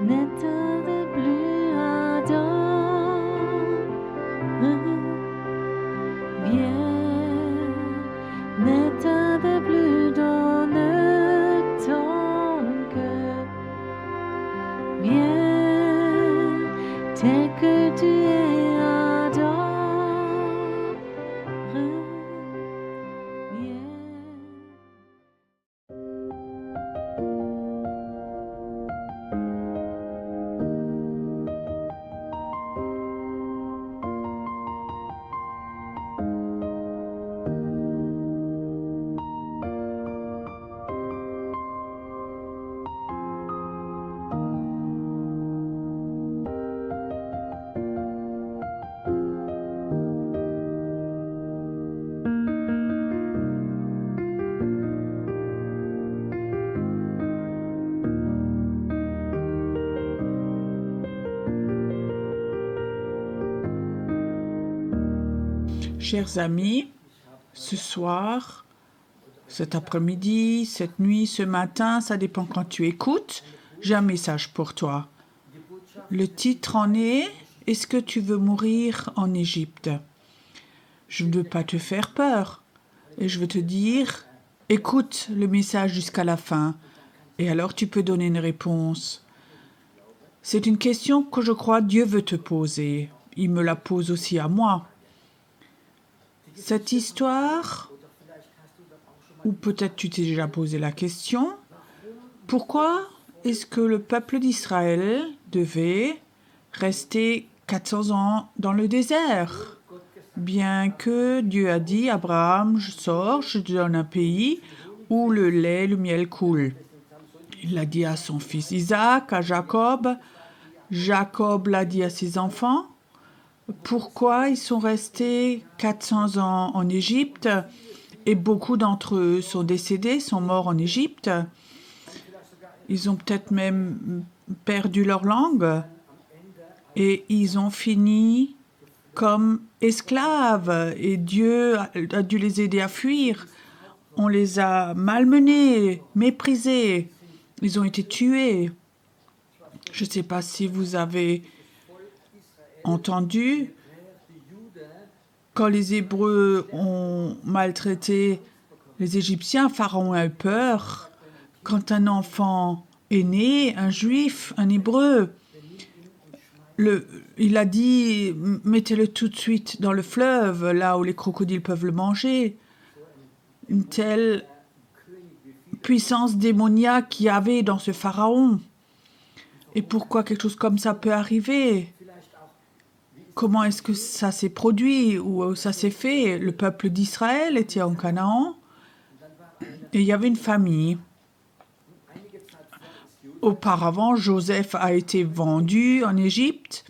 N'éteins plus ardent, viens, n'éteins plus dans ton cœur, viens, tel que tu es ardent, viens. Chers amis, ce soir, cet après-midi, cette nuit, ce matin, ça dépend quand tu écoutes, j'ai un message pour toi. Le titre en est « Est-ce que tu veux mourir en Égypte ?» Je ne veux pas te faire peur et je veux te dire « Écoute le message jusqu'à la fin et alors tu peux donner une réponse. » C'est une question que je crois Dieu veut te poser. Il me la pose aussi à moi. Cette histoire, ou peut-être tu t'es déjà posé la question, pourquoi est-ce que le peuple d'Israël devait rester 400 ans dans le désert? Bien que Dieu a dit, Abraham, je sors, je te donne un pays où le lait et le miel coulent. Il l'a dit à son fils Isaac, à Jacob. Jacob l'a dit à ses enfants. Pourquoi ils sont restés 400 ans en Égypte et beaucoup d'entre eux sont décédés, sont morts en Égypte. Ils ont peut-être même perdu leur langue et ils ont fini comme esclaves et Dieu a dû les aider à fuir. On les a malmenés, méprisés, ils ont été tués. Je ne sais pas si vous avez entendu, quand les Hébreux ont maltraité les Égyptiens, Pharaon a eu peur. Quand un enfant est né, un juif, un Hébreu, il a dit « mettez-le tout de suite dans le fleuve, là où les crocodiles peuvent le manger ». Une telle puissance démoniaque qu'il y avait dans ce Pharaon. Et pourquoi quelque chose comme ça peut arriver ? Comment est-ce que ça s'est produit ou ça s'est fait? Le peuple d'Israël était en Canaan et il y avait une famille. Auparavant, Joseph a été vendu en Égypte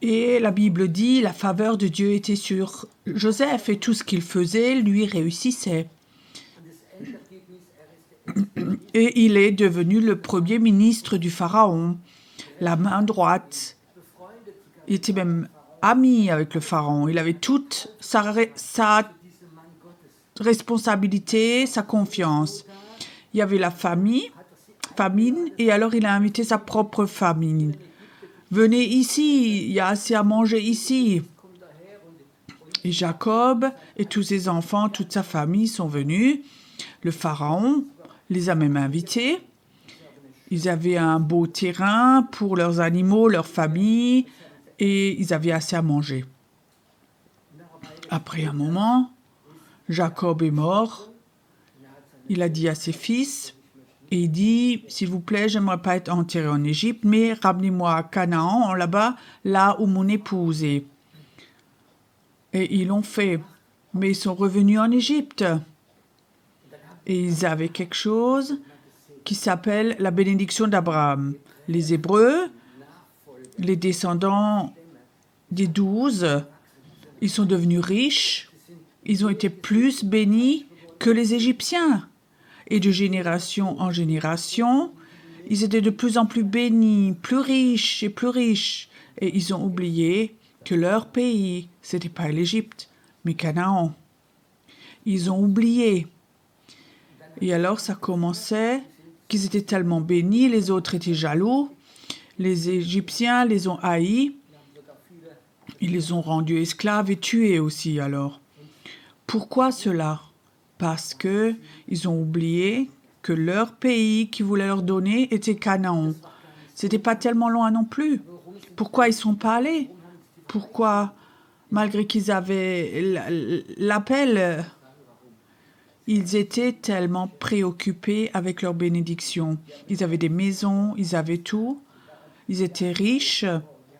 et la Bible dit la faveur de Dieu était sur Joseph et tout ce qu'il faisait lui réussissait. Et il est devenu le premier ministre du Pharaon, la main droite. Il était même ami avec le Pharaon. Il avait toute sa responsabilité, sa confiance. Il y avait la famine, et alors il a invité sa propre famille. Venez ici, il y a assez à manger ici. Et Jacob et tous ses enfants, toute sa famille sont venus. Le Pharaon les a même invités. Ils avaient un beau terrain pour leurs animaux, leur famille, et ils avaient assez à manger. Après un moment, Jacob est mort. Il a dit à ses fils, et il dit, s'il vous plaît, j'aimerais pas être enterré en Égypte, mais ramenez-moi à Canaan, là-bas, là où mon épouse est. Et ils l'ont fait. Mais ils sont revenus en Égypte. Et ils avaient quelque chose qui s'appelle la bénédiction d'Abraham. Les Hébreux, les descendants des 12, ils sont devenus riches. Ils ont été plus bénis que les Égyptiens. Et de génération en génération, ils étaient de plus en plus bénis, plus riches et plus riches. Et ils ont oublié que leur pays, ce n'était pas l'Égypte, mais Canaan. Ils ont oublié. Et alors, ça commençait qu'ils étaient tellement bénis, les autres étaient jaloux. Les Égyptiens les ont haïs. Ils les ont rendus esclaves et tués aussi alors. Pourquoi cela? Parce que ils ont oublié que leur pays qui voulait leur donner était Canaan. C'était pas tellement loin non plus. Pourquoi ils sont pas allés? Pourquoi, malgré qu'ils avaient l'appel, ils étaient tellement préoccupés avec leur bénédiction. Ils avaient des maisons, ils avaient tout. Ils étaient riches,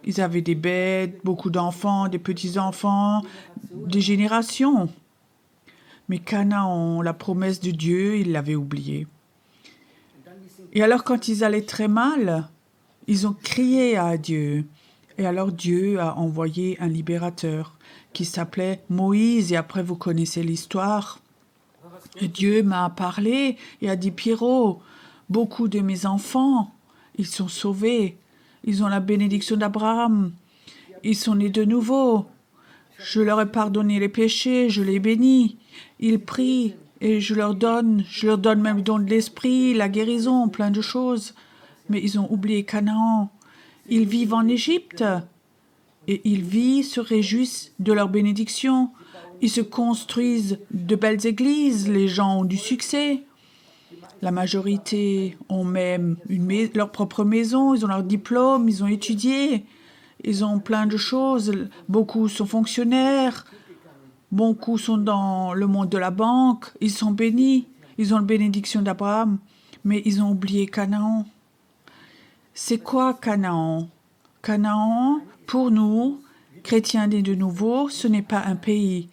ils avaient des bêtes, beaucoup d'enfants, des petits-enfants, des générations. Mais Canaan, la promesse de Dieu, ils l'avaient oublié. Et alors quand ils allaient très mal, ils ont crié à Dieu. Et alors Dieu a envoyé un libérateur qui s'appelait Moïse. Et après, vous connaissez l'histoire. Et Dieu m'a parlé et a dit, Pierrot, beaucoup de mes enfants, ils sont sauvés. Ils ont la bénédiction d'Abraham. Ils sont nés de nouveau. Je leur ai pardonné les péchés, je les bénis. Ils prient et je leur donne même le don de l'esprit, la guérison, plein de choses. Mais ils ont oublié Canaan. Ils vivent en Égypte et ils se réjouissent de leur bénédiction. Ils se construisent de belles églises, les gens ont du succès. La majorité ont même leur propre maison, ils ont leur diplôme, ils ont étudié, ils ont plein de choses. Beaucoup sont fonctionnaires, beaucoup sont dans le monde de la banque, ils sont bénis, ils ont la bénédiction d'Abraham, mais ils ont oublié Canaan. C'est quoi Canaan? Canaan, pour nous, chrétiens nés de nouveau, ce n'est pas un pays.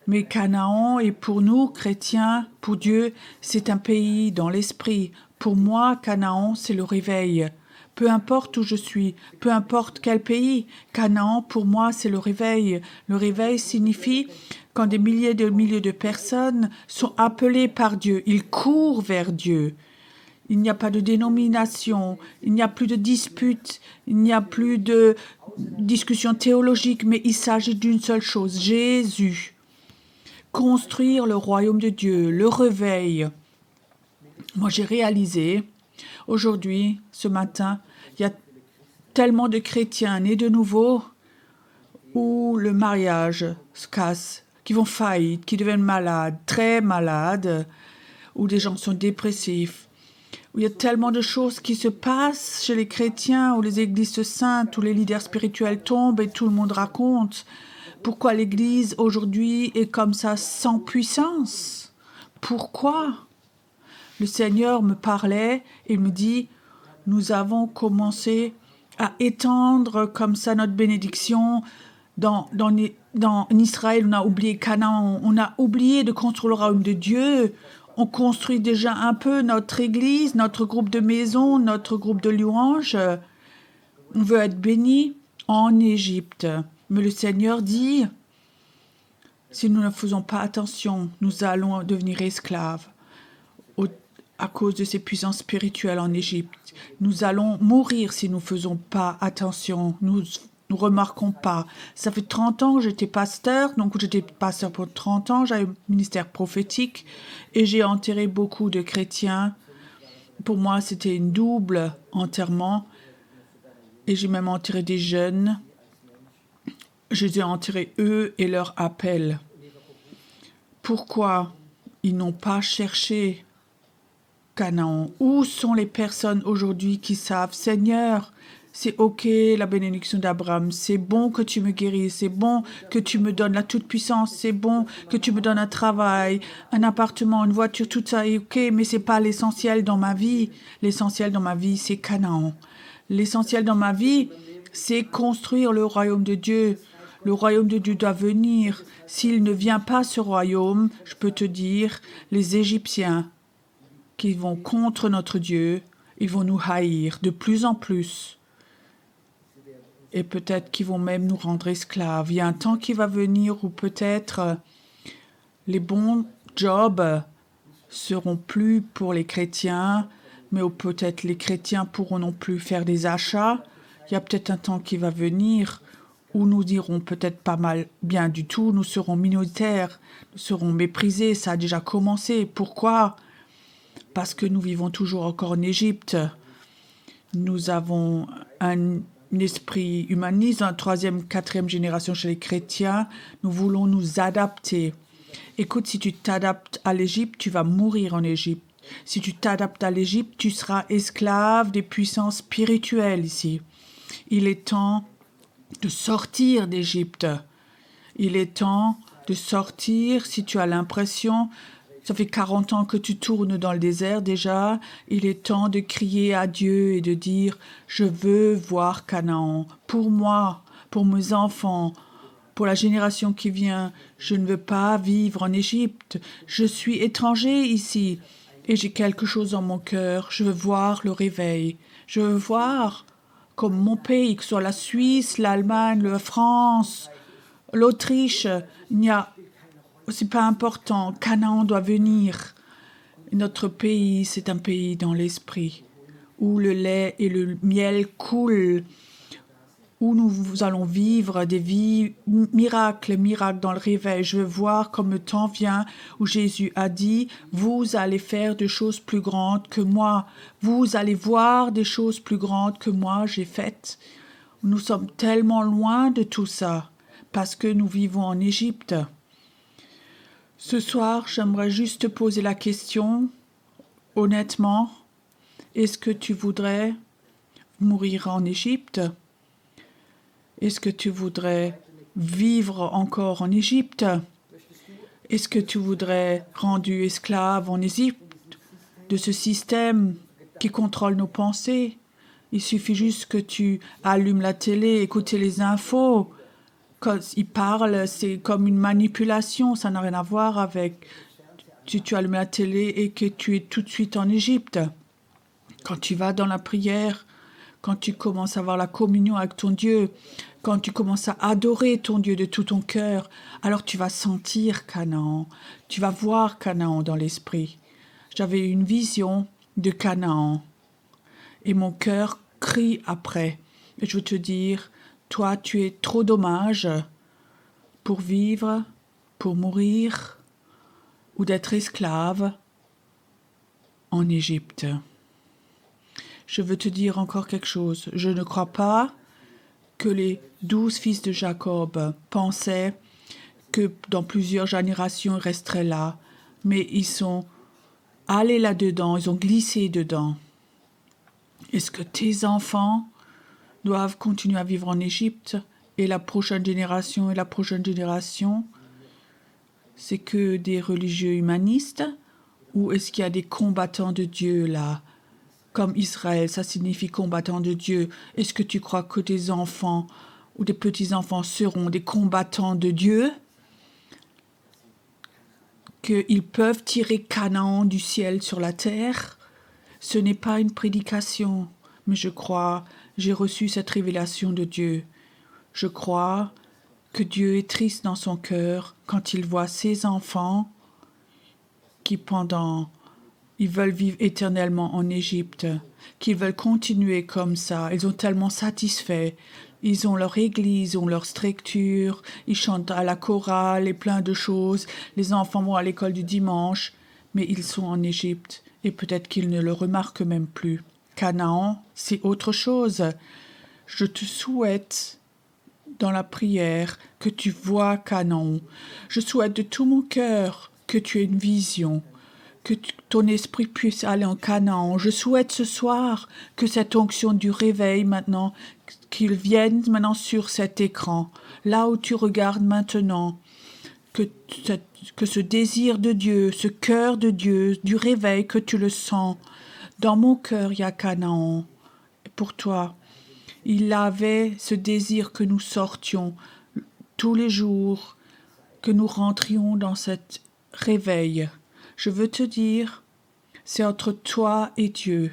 Mais Canaan est pour nous, chrétiens, pour Dieu, c'est un pays dans l'esprit. Pour moi, Canaan, c'est le réveil. Peu importe où je suis, peu importe quel pays, Canaan, pour moi, c'est le réveil. Le réveil signifie quand des milliers de personnes sont appelées par Dieu. Ils courent vers Dieu. Il n'y a pas de dénomination, il n'y a plus de disputes, il n'y a plus de discussion théologique, mais il s'agit d'une seule chose, Jésus. Construire le royaume de Dieu, le réveil. Moi, j'ai réalisé, aujourd'hui, ce matin, il y a tellement de chrétiens nés de nouveau où le mariage se casse, qui vont faillite, qui deviennent malades, très malades, où des gens sont dépressifs, où il y a tellement de choses qui se passent chez les chrétiens, où les églises se scindent, où les leaders spirituels tombent et tout le monde raconte. Pourquoi l'Église aujourd'hui est comme ça, sans puissance? Pourquoi? Le Seigneur me parlait et me dit, nous avons commencé à étendre comme ça notre bénédiction. Dans Israël, on a oublié Canaan, on a oublié de construire le royaume de Dieu. On construit déjà un peu notre Église, notre groupe de maison, notre groupe de louanges. On veut être béni en Égypte. Mais le Seigneur dit, si nous ne faisons pas attention, nous allons devenir esclaves à cause de ces puissances spirituelles en Égypte. Nous allons mourir si nous ne faisons pas attention, nous ne remarquons pas. Ça fait 30 ans que j'étais pasteur, donc j'étais pasteur pour 30 ans, j'avais un ministère prophétique et j'ai enterré beaucoup de chrétiens. Pour moi, c'était une double enterrement et j'ai même enterré des jeunes. Je les ai enterrés, eux, et leur appel. Pourquoi ils n'ont pas cherché Canaan? Où sont les personnes aujourd'hui qui savent, Seigneur, c'est ok la bénédiction d'Abraham, c'est bon que tu me guérisses, c'est bon que tu me donnes la toute-puissance, c'est bon que tu me donnes un travail, un appartement, une voiture, tout ça est ok, mais c'est pas l'essentiel dans ma vie. L'essentiel dans ma vie, c'est Canaan. L'essentiel dans ma vie, c'est construire le royaume de Dieu. Le royaume de Dieu doit venir. S'il ne vient pas, ce royaume, je peux te dire, les Égyptiens qui vont contre notre Dieu, ils vont nous haïr de plus en plus. Et peut-être qu'ils vont même nous rendre esclaves. Il y a un temps qui va venir où peut-être les bons jobs seront plus pour les chrétiens, mais où peut-être les chrétiens pourront non plus faire des achats. Il y a peut-être un temps qui va venir où nous dirons peut-être pas mal bien du tout, nous serons minoritaires, nous serons méprisés, ça a déjà commencé. Pourquoi? parce que nous vivons toujours encore en Égypte. Nous avons un esprit humaniste, en troisième, quatrième génération chez les chrétiens. Nous voulons nous adapter. Écoute, si tu t'adaptes à l'Égypte, tu vas mourir en Égypte. Si tu t'adaptes à l'Égypte, tu seras esclave des puissances spirituelles ici. Il est temps de sortir d'Égypte. Il est temps de sortir. Si tu as l'impression, ça fait 40 ans que tu tournes dans le désert déjà, il est temps de crier à Dieu et de dire « Je veux voir Canaan pour moi, pour mes enfants, pour la génération qui vient. Je ne veux pas vivre en Égypte. Je suis étranger ici et j'ai quelque chose dans mon cœur. Je veux voir le réveil. Je veux voir comme mon pays, que ce soit la Suisse, l'Allemagne, la France, l'Autriche, c'est pas important. Canaan doit venir. Notre pays, c'est un pays dans l'esprit, où le lait et le miel coulent, où nous allons vivre des vies miracles dans le réveil. Je veux voir comme le temps vient où Jésus a dit « Vous allez faire des choses plus grandes que moi. Vous allez voir des choses plus grandes que moi j'ai faites. » Nous sommes tellement loin de tout ça parce que nous vivons en Égypte. Ce soir, j'aimerais juste te poser la question, honnêtement, est-ce que tu voudrais mourir en Égypte? Est-ce que tu voudrais vivre encore en Égypte? Est-ce que tu voudrais rendu esclave en Égypte de ce système qui contrôle nos pensées? Il suffit juste que tu allumes la télé, écoutes les infos. Quand ils parlent, c'est comme une manipulation, ça n'a rien à voir avec tu allumes la télé et que tu es tout de suite en Égypte. Quand tu vas dans la prière, quand tu commences à avoir la communion avec ton Dieu, quand tu commences à adorer ton Dieu de tout ton cœur, alors tu vas sentir Canaan, tu vas voir Canaan dans l'esprit. J'avais une vision de Canaan et mon cœur crie après. Et je veux te dire, toi, tu es trop dommage pour vivre, pour mourir ou d'être esclave en Égypte. Je veux te dire encore quelque chose. Je ne crois pas que les 12 fils de Jacob pensaient que dans plusieurs générations, ils resteraient là. Mais ils sont allés là-dedans, ils ont glissé dedans. Est-ce que tes enfants doivent continuer à vivre en Égypte et la prochaine génération et la prochaine génération, c'est que des religieux humanistes ou est-ce qu'il y a des combattants de Dieu là? Comme Israël, ça signifie combattant de Dieu. Est-ce que tu crois que tes enfants ou des petits-enfants seront des combattants de Dieu? Qu'ils peuvent tirer Canaan du ciel sur la terre? Ce n'est pas une prédication, mais je crois, j'ai reçu cette révélation de Dieu. Je crois que Dieu est triste dans son cœur quand il voit ses enfants qui ils veulent vivre éternellement en Égypte, qu'ils veulent continuer comme ça. Ils ont tellement satisfait. Ils ont leur église, ils ont leur structure, ils chantent à la chorale et plein de choses. Les enfants vont à l'école du dimanche, mais ils sont en Égypte et peut-être qu'ils ne le remarquent même plus. Canaan, c'est autre chose. Je te souhaite dans la prière que tu vois Canaan. Je souhaite de tout mon cœur que tu aies une vision, que ton esprit puisse aller en Canaan. Je souhaite ce soir que cette onction du réveil maintenant, qu'il vienne maintenant sur cet écran, là où tu regardes maintenant, que ce désir de Dieu, ce cœur de Dieu, du réveil, que tu le sens. Dans mon cœur, il y a Canaan. Pour toi, il avait ce désir que nous sortions tous les jours, que nous rentrions dans cet réveil. Je veux te dire, c'est entre toi et Dieu.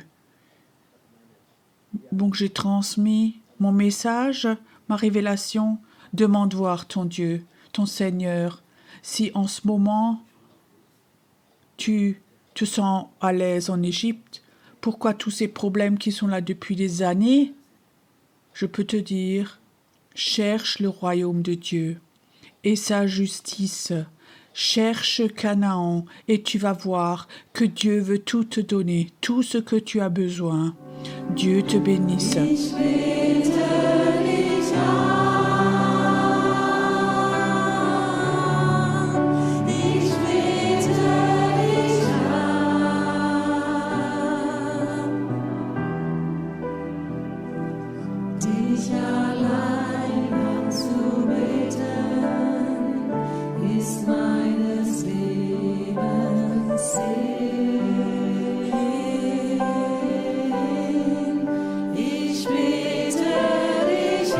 Donc j'ai transmis mon message, ma révélation. Demande voir ton Dieu, ton Seigneur. Si en ce moment, tu te sens à l'aise en Égypte, pourquoi tous ces problèmes qui sont là depuis des années? Je peux te dire, cherche le royaume de Dieu et sa justice. cherche Canaan et tu vas voir que Dieu veut tout te donner, tout ce que tu as besoin. Dieu te bénisse. Ich bete dich an. Ich bete dich an. Dich allein anzubeten ist meines Lebens Sinn. Ich bete dich an.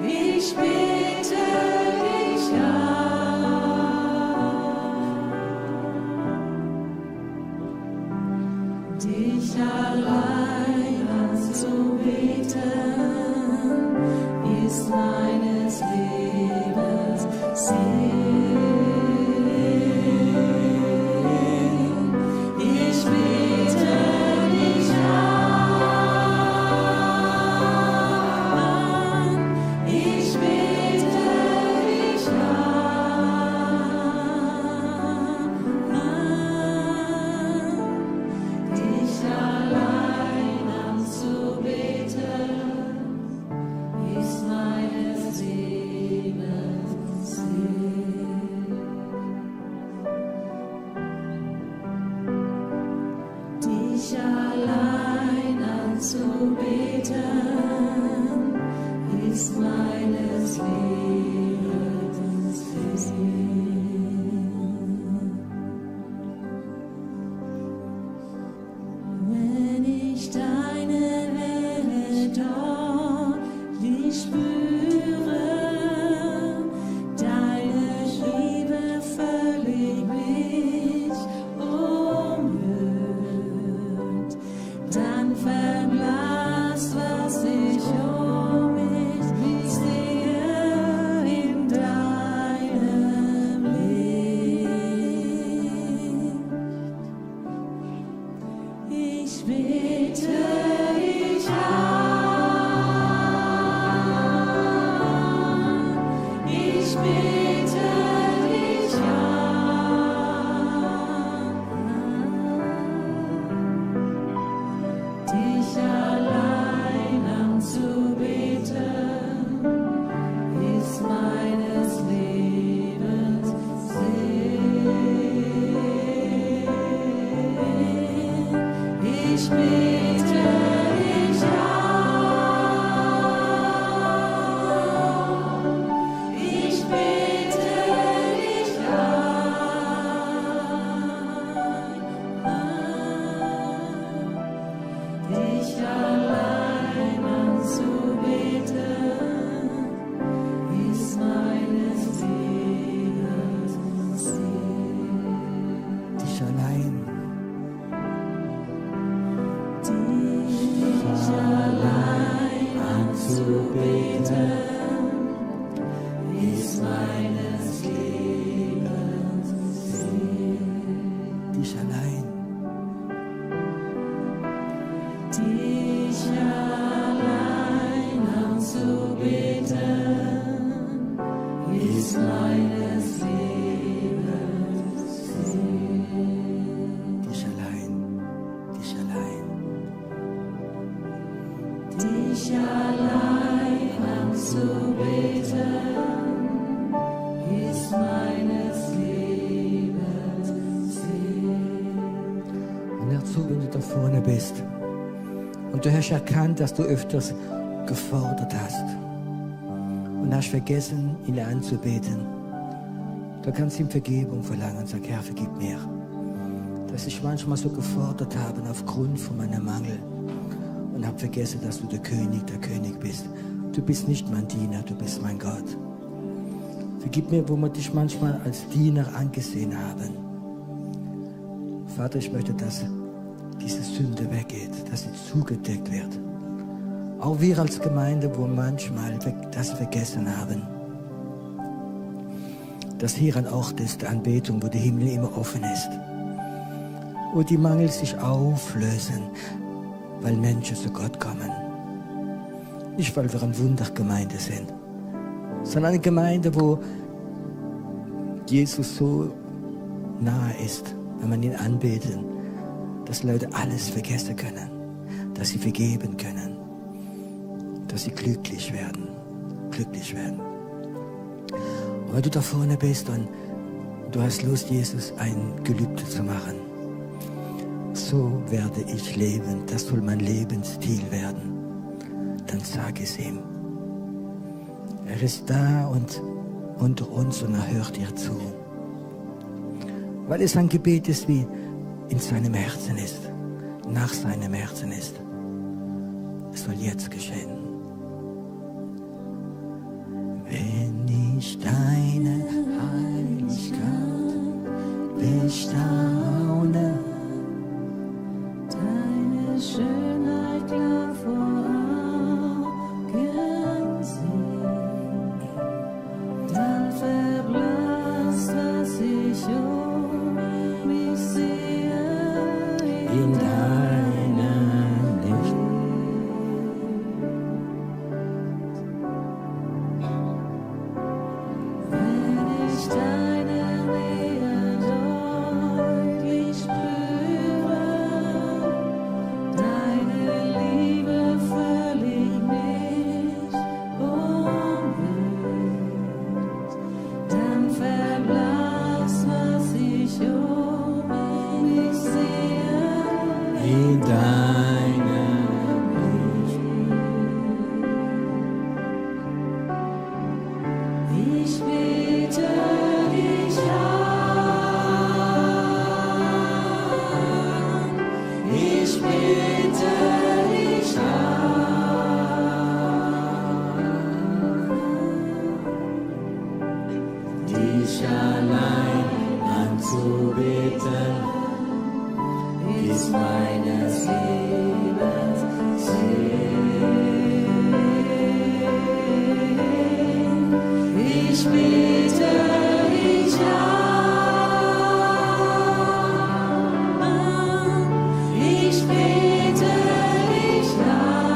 Ich bete dich an. Dich allein anzubeten ist meines Lebens Sinn. Ich bete dich an. Ich bete dich an. Dich allein anzubeten ist meines Lebens Sinn. Dich allein anzubeten ist meines Lebens Sinn. Wenn ich deine Nähe deutlich spüre, deine Liebe völlig mich umhüllt, dann verblasst, was ich um mich sehe in deinem Licht. Ich bete dich an. Ich bete dich an. Dich allein anzubeten ist meines Lebens Sinn. Ich bete dich an. Ich bete dich an. Dich allein anzubeten ist meines Lebens Sinn. Dich allein. Dich allein anzubeten ist meines Lebens Sinn. Dich allein. Dich allein anzubeten ist meines Lebens Sinn. Dich allein. Dich allein. Dich allein anzubeten ist meines Lebens Sinn. Und dazu, wenn du da vorne bist und du hast erkannt, dass du öfters gefordert hast und hast vergessen, ihn anzubeten, da kannst du ihm Vergebung verlangen und sagen, Herr, vergib mir, dass ich manchmal so gefordert habe aufgrund von meinem Mangel und habe vergessen, dass du der König bist. Du bist nicht mein Diener, du bist mein Gott. Vergib mir, wo wir dich manchmal als Diener angesehen haben. Vater, ich möchte, dass diese Sünde weggeht, dass sie zugedeckt wird. Auch wir als Gemeinde, wo manchmal das vergessen haben. Dass hier ein Ort ist der Anbetung, wo der Himmel immer offen ist. Wo die Mangel sich auflösen, weil Menschen zu Gott kommen. Nicht, weil wir eine Wundergemeinde sind, sondern eine Gemeinde, wo Jesus so nahe ist, wenn man ihn anbetet, dass Leute alles vergessen können, dass sie vergeben können, dass sie glücklich werden. Und wenn du da vorne bist und du hast Lust, Jesus ein Gelübde zu machen, so werde ich leben, das soll mein Lebensstil werden, dann sag es ihm. Er ist da und unter uns und er hört dir zu. Weil es ein Gebet ist, wie in seinem Herzen ist, nach seinem Herzen ist. Es soll jetzt geschehen. Wenn ich deine Heiligkeit bestaune, Deine Schönheit klar vor Augen sieht, dann verblasst, was ich um mich sehe in deinem Licht. Wenn ich deine Nähe deutlich spüre, deine Liebe völlig mich umhüllt, dann verblasst, was ich um mich sehe. In deinem Ich bete dich an, ich bete dich an, dich allein anzubeten, ist meines Lebens Sinn. Ich bete dich an, ich bete dich an,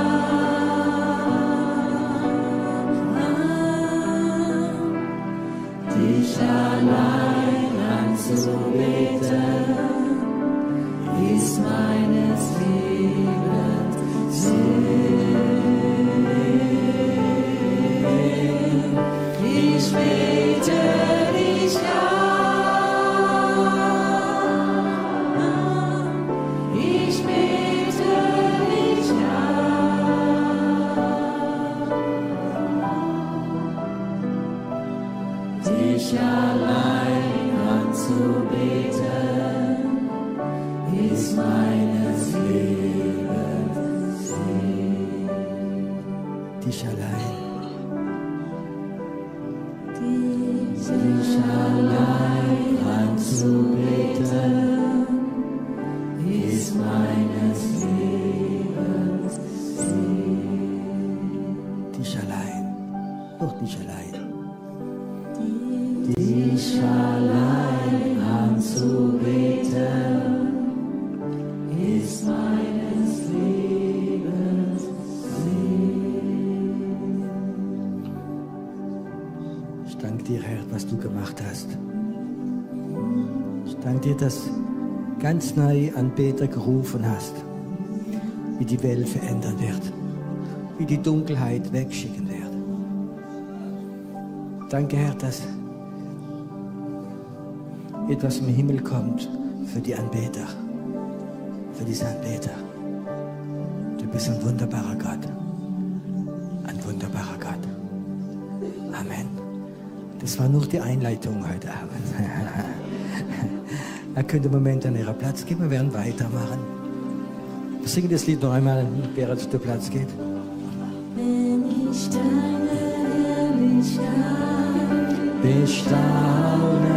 dich allein anzubeten, ist meines Lebens Sinn. Ich bete dich an, ich bete dich an, dich allein anzubeten, ist meines Lebens Sinn. dich allein. Dich allein anzubeten, ist meines Lebens Sinn. Dich allein. Doch dich allein. Dich allein anzubeten, ist meines Lebens Sinn. Ich danke dir, Herr, was du gemacht hast. Ich danke dir, dass ganz neu Anbeter gerufen hast, wie die Welt verändern wird, wie die Dunkelheit wegschicken wird. Danke, Herr, dass etwas im Himmel kommt für die Anbeter, für diese Anbeter. Du bist ein wunderbarer Gott, ein wunderbarer Gott. Amen. Das war nur die Einleitung heute Abend. Er könnte einen Moment an ihrer Platz geben, wir werden weitermachen. Wir singen das Lied noch einmal, während es der Platz geht. Wenn ich deine Herrlichkeit Bestaune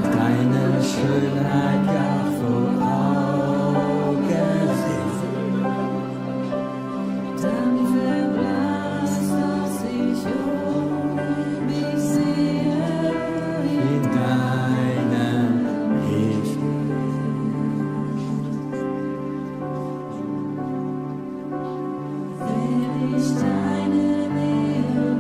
deine Schönheit gar vor Augen sehe. dann verblasst, was ich um mich sehe. In deinem Licht. Wenn ich deine Nähe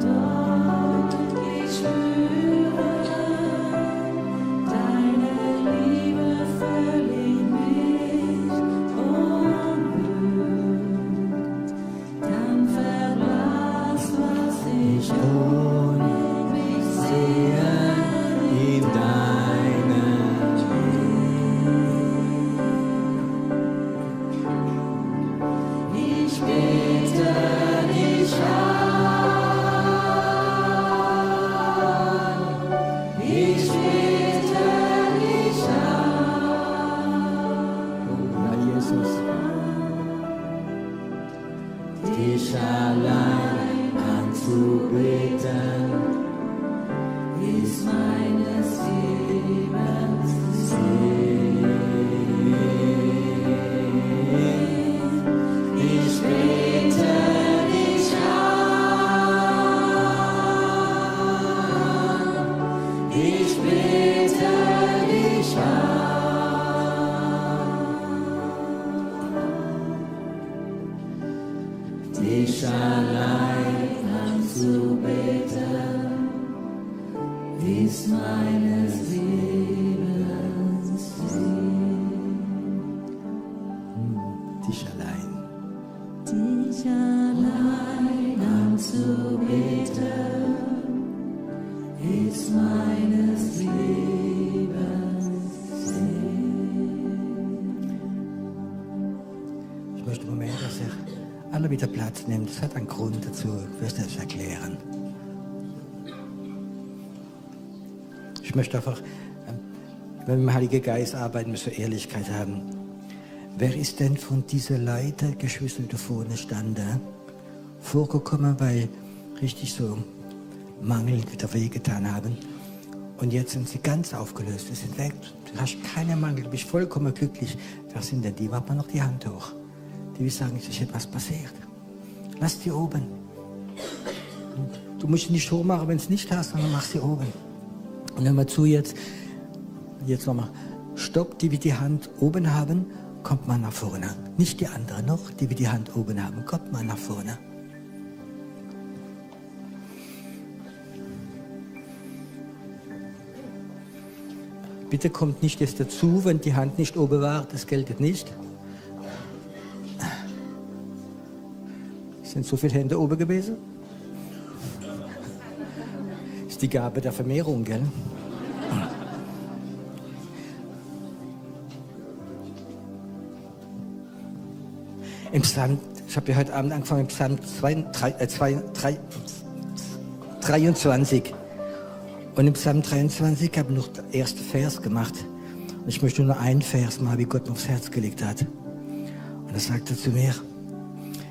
alle wieder Platz nehmen. Das hat einen Grund dazu. Ich werde es erklären. Ich möchte einfach, wenn wir mit dem Heiligen Geist arbeiten, müssen wir Ehrlichkeit haben. Wer ist denn von diesen Leuten, Geschwistern, die da vorne standen, vorgekommen, weil richtig so Mangel wieder wehgetan haben? Und jetzt sind sie ganz aufgelöst, sie sind weg. Du hast keinen Mangel, du bist vollkommen glücklich. Wer sind denn die? Macht mal noch die Hand hoch. Die will sagen, es ist etwas passiert. Lass die oben. Du musst nicht hochmachen, wenn du es nicht hast, sondern mach sie oben. Und hör mal zu jetzt nochmal. Stopp, die wir die Hand oben haben, kommt mal nach vorne. Nicht die anderen noch, die wir die Hand oben haben, kommt mal nach vorne. Bitte kommt nicht jetzt dazu, wenn die Hand nicht oben war, das gilt nicht. Sind so viele Hände oben gewesen? Ist die Gabe der Vermehrung, gell? Im Psalm, ich habe ja heute Abend angefangen im Psalm 23. Und im Psalm 23 habe ich noch den ersten Vers gemacht. Und ich möchte nur einen Vers mal, wie Gott mir aufs Herz gelegt hat. Und er sagte zu mir,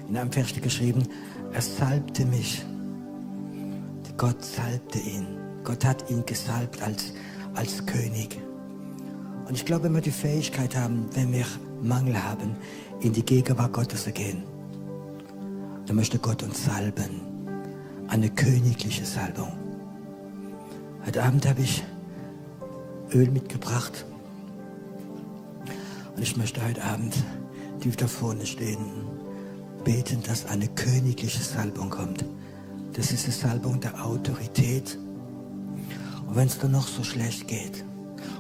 in einem Vers steht geschrieben, er salbte mich. Gott salbte ihn. Gott hat ihn gesalbt als König. Und ich glaube, wenn wir die Fähigkeit haben, wenn wir Mangel haben, in die Gegenwart Gottes zu gehen, dann möchte Gott uns salben. Eine königliche Salbung. Heute Abend habe ich Öl mitgebracht. Und ich möchte heute Abend, die da vorne stehen, beten, dass eine königliche Salbung kommt. Das ist eine Salbung der Autorität. Und wenn es dir noch so schlecht geht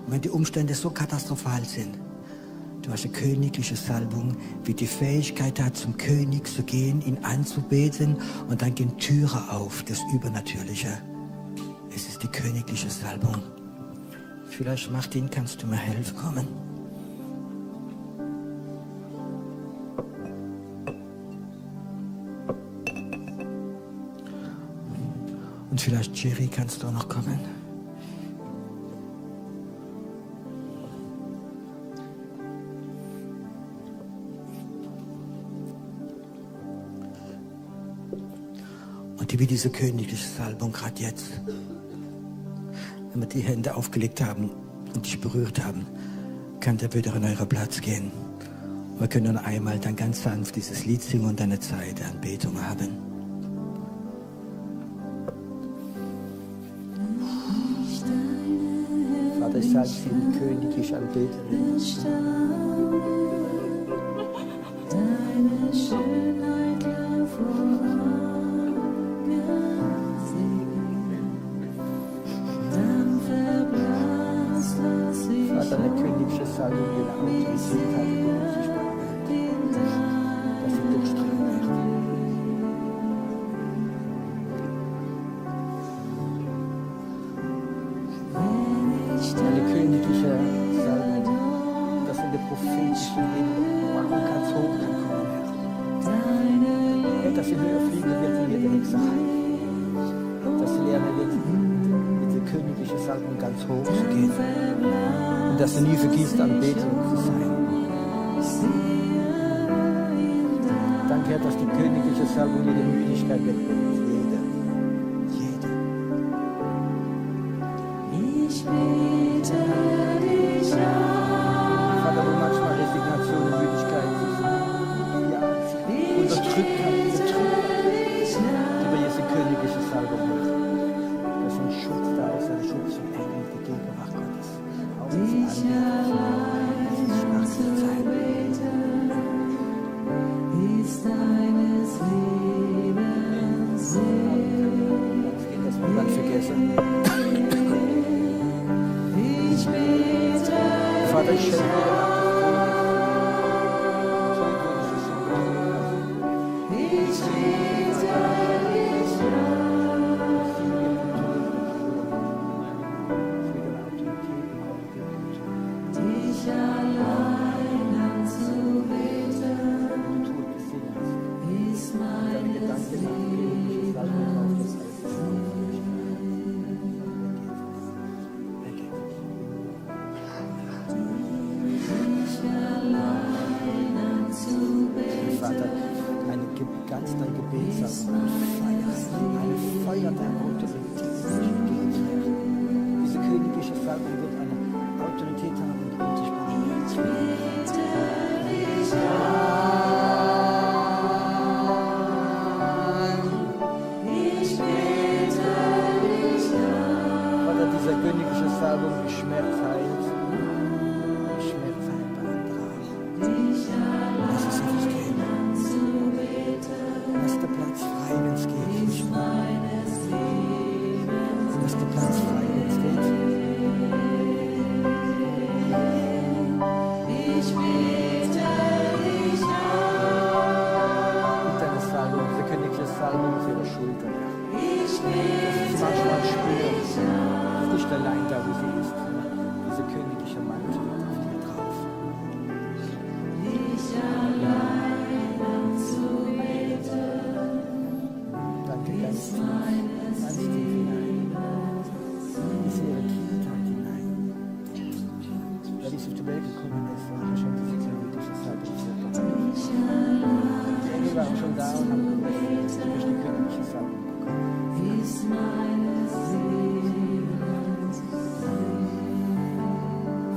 und wenn die Umstände so katastrophal sind, du hast eine königliche Salbung, wie die Fähigkeit hat, zum König zu gehen, ihn anzubeten und dann gehen Türen auf, das Übernatürliche. Es ist die königliche Salbung. Vielleicht, Martin, kannst du mir helfen kommen? Und vielleicht, Jerry, kannst du auch noch kommen? Und die wie diese königliche Salbung gerade jetzt, wenn wir die Hände aufgelegt haben und dich berührt haben, kann der wieder an euren Platz gehen. Und wir können dann einmal dann ganz sanft dieses Lied singen und eine Zeit der Anbetung haben. Vater, ich sage sie königlich anbeten. Deine Schönheit lang vor Augen sehen, dann verblasst, was ich Vater, eine königliche Salbung, die eine Autorität hat, die unsichtbar wird, dass sie durchdringen wird. Eine königliche Salbung, dass in der prophetischen Leben machen ganz hoch kann kommen, Herr. Dass sie höher fliegen wird in jeder nächste Heim. Dass sie lernen wird, mit der königlichen Salbung ganz hoch zu gehen. Und dass sie nie vergisst, Anbetung zu sein. Danke, Herr, dass die königliche Salbung jede Müdigkeit wegbringt. Jede. Ich bete dich an. Vater, wo manchmal Resignation und Müdigkeit sich unterdrückt hat, über diese königliche Salbung hat. Dass ein Schutz da ist, ein Schutz von Engeln, die Gegenwart Gottes. Auch wenn sie anbeten, schwarze Zeit. Ist deines Lebens Sinn. Das wird man vergessen. Ich bete Vater, ich schenke dir dich allein anzubeten. Ist Gebetssatzung, eine Feuer der Autorität, diese königliche Salbung wird eine Autorität haben, die unsichtbar Vater, diese königliche Salbung, die Schmerz heilt, beantragt. Das ist das Thema. Lass der Platz frei, wenn es geht. Lass der Platz frei, wenn es geht. Mit deiner Salbung, diese königliche Salbung auf ihrer Schulter. Das ist manchmal spürt. Nicht allein da, wo sie ist. Diese königliche Mantel auf dir drauf. Danke ganz tief hinein. Bis ihre Kindheit hinein. Weil sie zur Welt gekommen ist, war schon diese königliche Salbung. Die Engel waren schon da und haben gewusst, durch die königliche Salbung bekommen.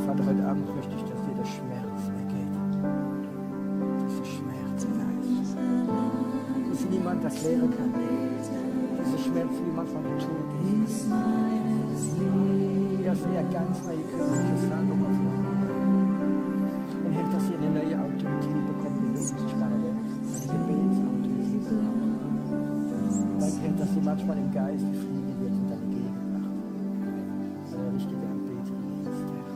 Vater, heute Abend möchte ich, dass jeder Schmerz weggeht. Dieser Schmerz da ist. Dass niemand erklären kann. Dieser Schmerz, wie man von dem Tod ist. Dass er ganz neue königliche Salbung auf ihr und hilft, dass ihr eine neue Autorität bekommt, die unsichtbare Welt. Eine Gebetsautorität. Danke, Herr, dass sie manchmal im Geist fliegen wird in deine Gegenwart. Eine richtige Anbetung ist, Herr.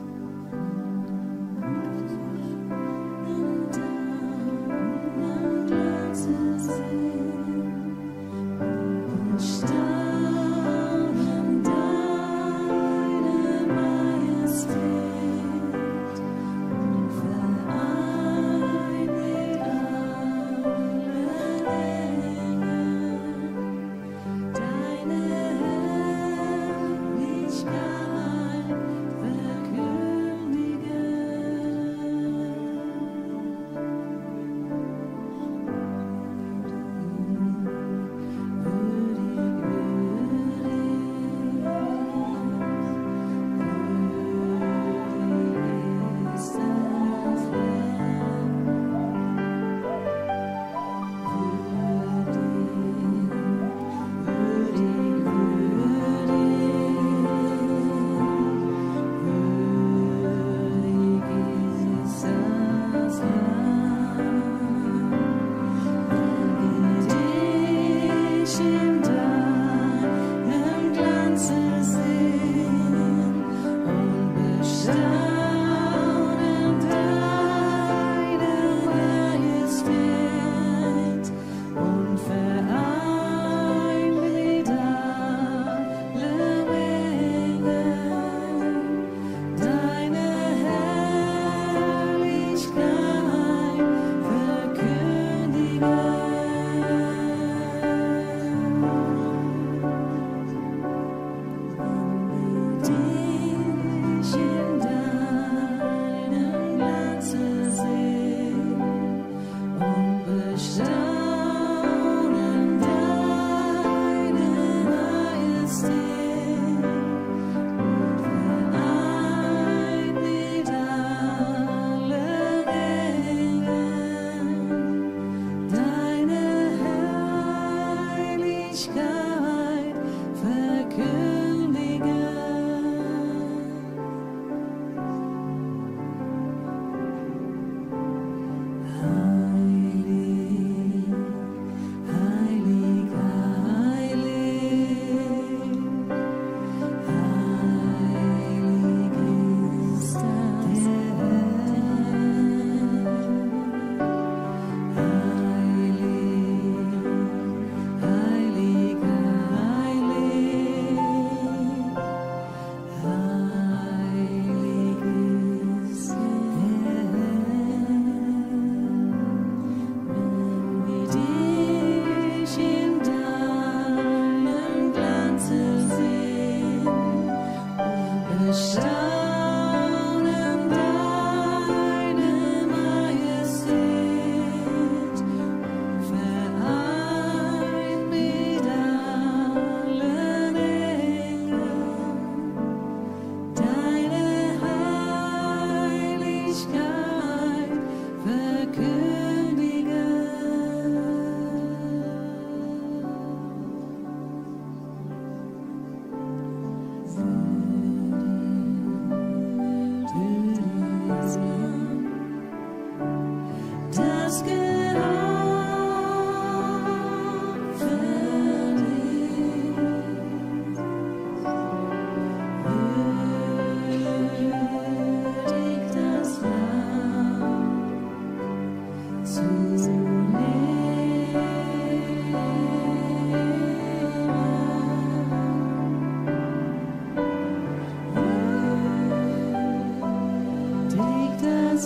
Dich in deinem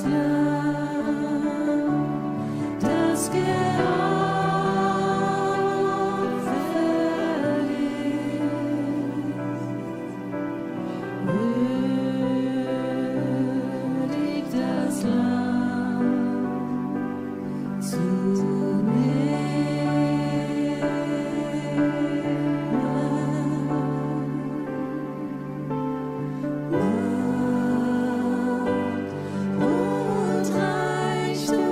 Lamm, das geopfert ist. Würdig das Lamm zu nehmen. Und Reichtum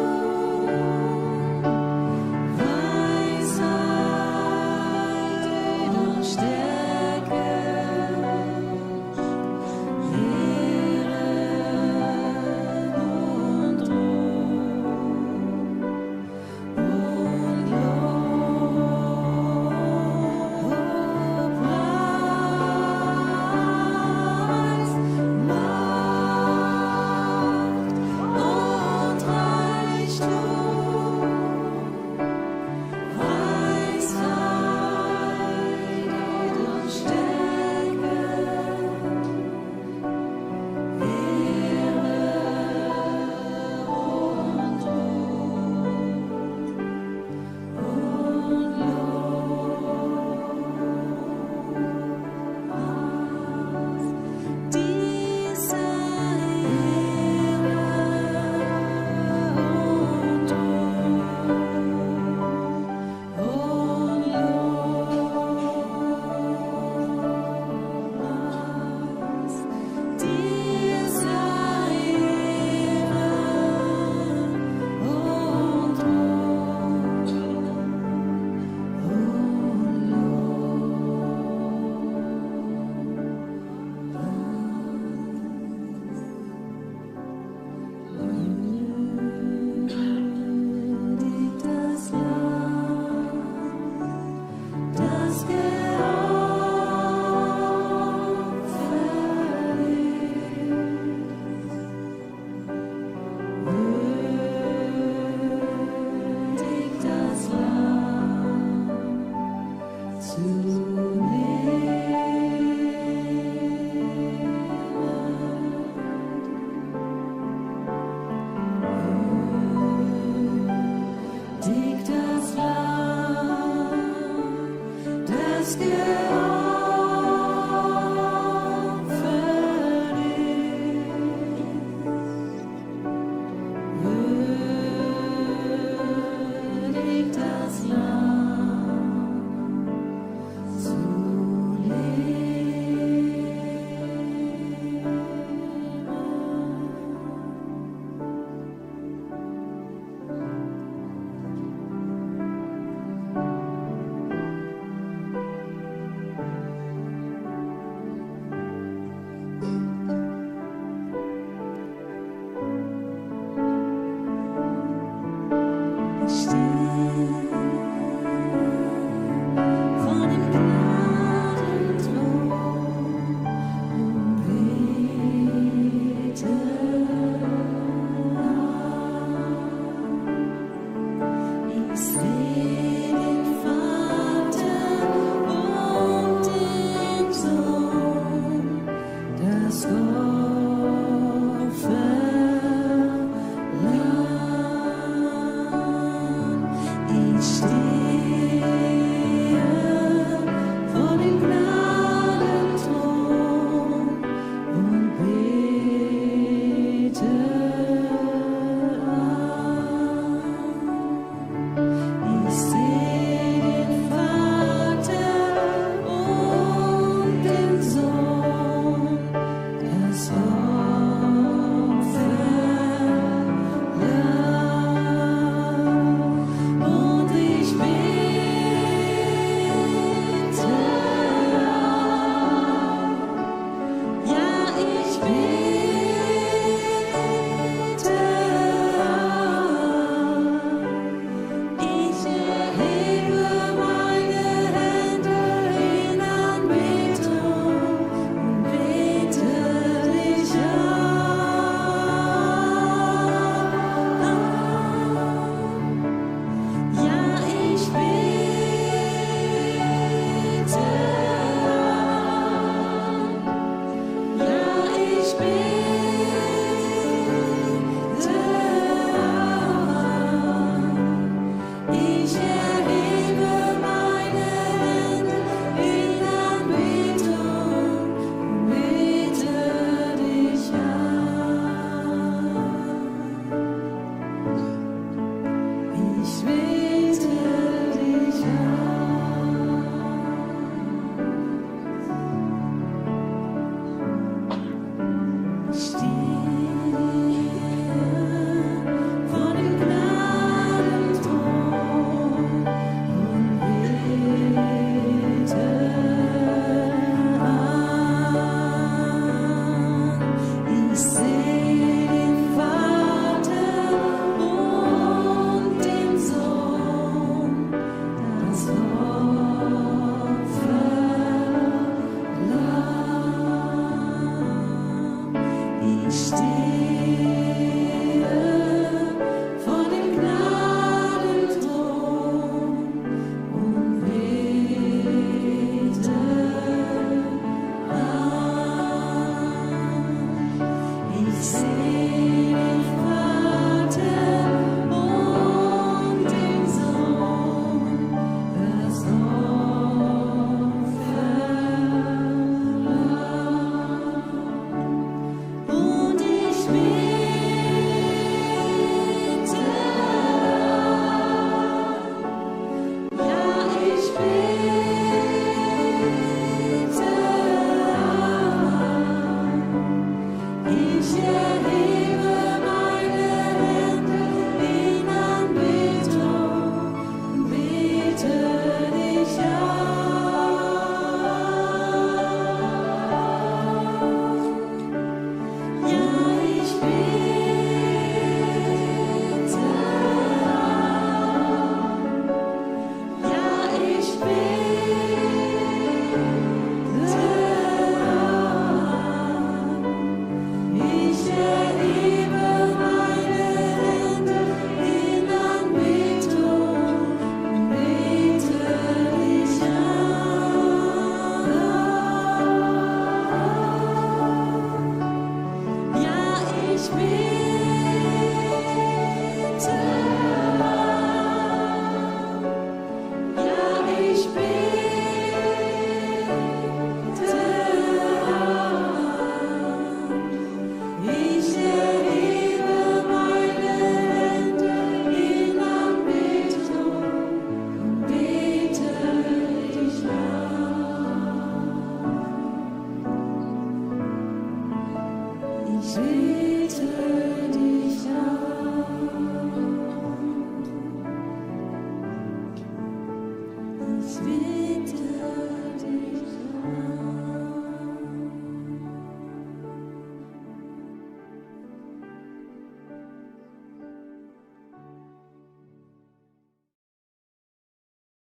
Ich bin